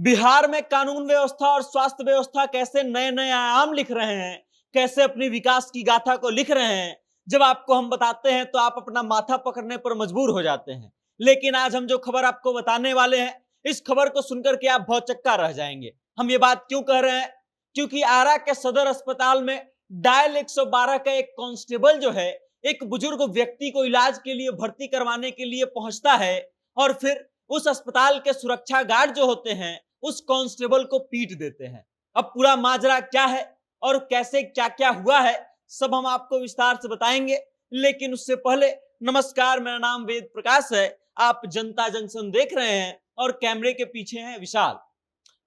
बिहार में कानून व्यवस्था और स्वास्थ्य व्यवस्था कैसे नए नए आयाम लिख रहे हैं, कैसे अपनी विकास की गाथा को लिख रहे हैं, जब आपको हम बताते हैं तो आप अपना माथा पकड़ने पर मजबूर हो जाते हैं। लेकिन आज हम जो खबर आपको बताने वाले हैं, इस खबर को सुनकर के आप भौचक्का रह जाएंगे। हम ये बात क्यों कह रहे हैं? क्योंकि आरा के सदर अस्पताल में डायल 112 का एक कांस्टेबल जो है, एक बुजुर्ग व्यक्ति को इलाज के लिए भर्ती करवाने के लिए पहुंचता है और फिर उस अस्पताल के सुरक्षा गार्ड जो होते हैं उस कांस्टेबल को पीट देते हैं। अब पूरा माजरा क्या है और कैसे क्या क्या हुआ है, सब हम आपको विस्तार से बताएंगे। लेकिन उससे पहले नमस्कार, मेरा नाम वेद प्रकाश है। आप जनता जंक्शन देख रहे हैं और कैमरे के पीछे हैं विशाल।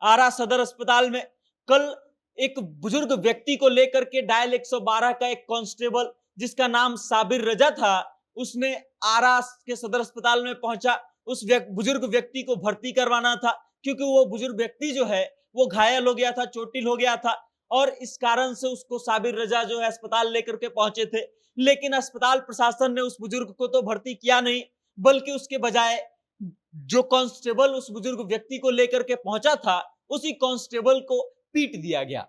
आरा सदर अस्पताल में कल एक बुजुर्ग व्यक्ति को लेकर के डायल 112 का एक कांस्टेबल जिसका नाम साबिर रजा था, उसने आरा के सदर अस्पताल में पहुंचा। उस बुजुर्ग व्यक्ति को भर्ती करवाना था क्योंकि वो बुजुर्ग व्यक्ति जो है वो घायल हो गया था, चोटिल हो गया था और इस कारण से उसको साबिर रजा जो है अस्पताल लेकर के पहुंचे थे। लेकिन अस्पताल प्रशासन ने उस बुजुर्ग को तो भर्ती किया नहीं, बल्कि उसके बजाय जो कांस्टेबल उस बुजुर्ग व्यक्ति को लेकर के पहुंचा था, उसी कांस्टेबल को पीट दिया गया।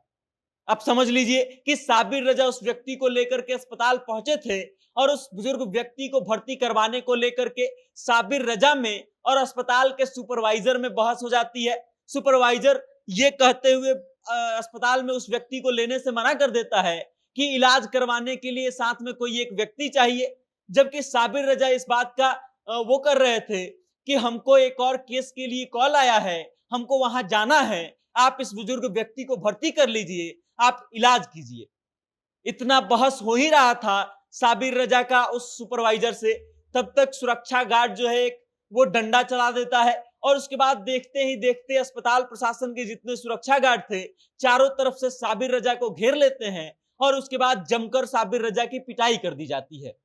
अब समझ लीजिए कि साबिर रजा उस व्यक्ति को लेकर के अस्पताल पहुंचे थे और उस बुजुर्ग व्यक्ति को भर्ती करवाने को लेकर के साबिर रजा में और अस्पताल के सुपरवाइजर में बहस हो जाती है। सुपरवाइजर ये कहते हुए अस्पताल में उस व्यक्ति को लेने से मना कर देता है कि इलाज करवाने के लिए साथ में कोई एक व्यक्ति चाहिए, जबकि साबिर रजा इस बात का वो कर रहे थे कि हमको एक और केस के लिए कॉल आया है, हमको वहां जाना है, आप इस बुजुर्ग व्यक्ति को भर्ती कर लीजिए, आप इलाज कीजिए। इतना बहस हो ही रहा था साबिर रजा का उस सुपरवाइजर से, तब तक सुरक्षा गार्ड जो है वो डंडा चला देता है और उसके बाद देखते ही देखते अस्पताल प्रशासन के जितने सुरक्षा गार्ड थे चारों तरफ से साबिर रजा को घेर लेते हैं और उसके बाद जमकर साबिर रजा की पिटाई कर दी जाती है।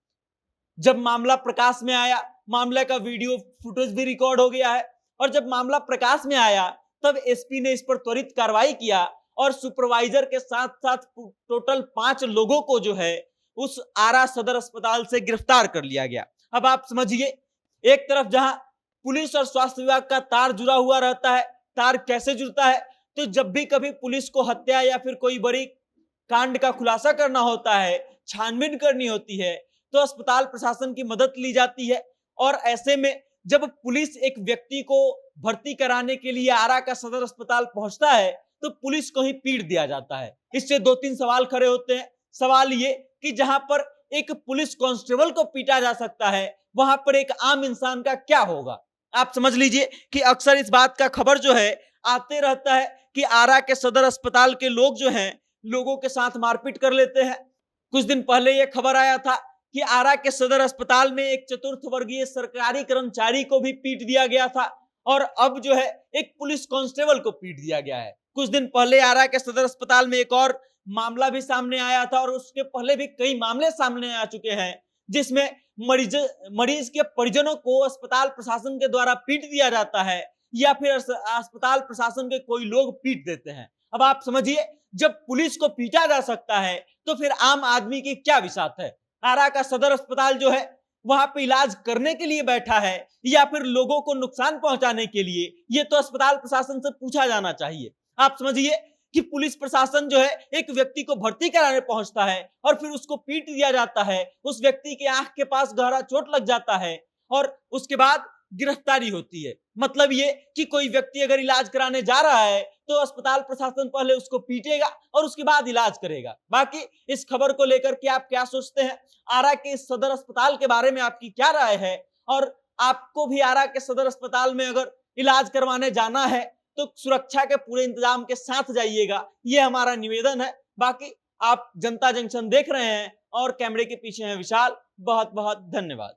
जब मामला प्रकाश में आया, मामले का वीडियो फुटेज भी रिकॉर्ड हो गया है, और जब मामला प्रकाश में आया तब एसपी ने इस पर त्वरित कार्रवाई किया और सुपरवाइजर के साथ साथ टोटल 5 लोगों को जो है उस आरा सदर अस्पताल से गिरफ्तार कर लिया गया। अब आप समझिए, एक तरफ जहां पुलिस और स्वास्थ्य विभाग का तार जुड़ा हुआ रहता है, तार कैसे जुड़ता है, तो जब भी कभी पुलिस को हत्या या फिर कोई बड़ी कांड का खुलासा करना होता है, छानबीन करनी होती है, तो अस्पताल प्रशासन की मदद ली जाती है। और ऐसे में जब पुलिस एक व्यक्ति को भर्ती कराने के लिए आरा का सदर अस्पताल पहुंचता है तो पुलिस को ही पीट दिया जाता है। इससे 2-3 सवाल खड़े होते हैं। सवाल ये कि जहां पर एक पुलिस कांस्टेबल को पीटा जा सकता है, वहां पर एक आम इंसान का क्या होगा? आप समझ लीजिए कि अक्सर इस बात का खबर जो है आते रहता है कि आरा के सदर अस्पताल के लोग जो हैं लोगों के साथ मारपीट कर लेते हैं। कुछ दिन पहले यह खबर आया था कि आरा के सदर अस्पताल में एक चतुर्थ वर्गीय सरकारी कर्मचारी को भी पीट दिया गया था और अब जो है एक पुलिस कांस्टेबल को पीट दिया गया है। कुछ दिन पहले आरा के सदर अस्पताल में एक और मामला भी सामने आया था और उसके पहले भी कई मामले सामने आ चुके हैं जिसमें मरीज के परिजनों को अस्पताल प्रशासन के द्वारा पीट दिया जाता है या फिर अस्पताल प्रशासन के कोई लोग पीट देते हैं। अब आप समझिए, जब पुलिस को पीटा जा सकता है तो फिर आम आदमी की क्या विसात है? आरा का सदर अस्पताल जो है वहां पे इलाज करने के लिए बैठा है या फिर लोगों को नुकसान पहुंचाने के लिए, ये तो अस्पताल प्रशासन से पूछा जाना चाहिए। आप समझिए कि पुलिस प्रशासन जो है एक व्यक्ति को भर्ती कराने पहुंचता है और फिर उसको पीट दिया जाता है, उस व्यक्ति के आंख के पास गहरा चोट लग जाता है और उसके बाद गिरफ्तारी होती है। मतलब ये कि कोई व्यक्ति अगर इलाज कराने जा रहा है तो अस्पताल प्रशासन पहले उसको पीटेगा और उसके बाद इलाज करेगा। बाकी इस खबर को लेकर के आप क्या सोचते हैं? आरा के सदर अस्पताल के बारे में आपकी क्या राय है? और आपको भी आरा के सदर अस्पताल में अगर इलाज करवाने जाना है तो सुरक्षा के पूरे इंतजाम के साथ जाइएगा, ये हमारा निवेदन है। बाकी आप जनता जंक्शन देख रहे हैं और कैमरे के पीछे हैं विशाल। बहुत बहुत धन्यवाद।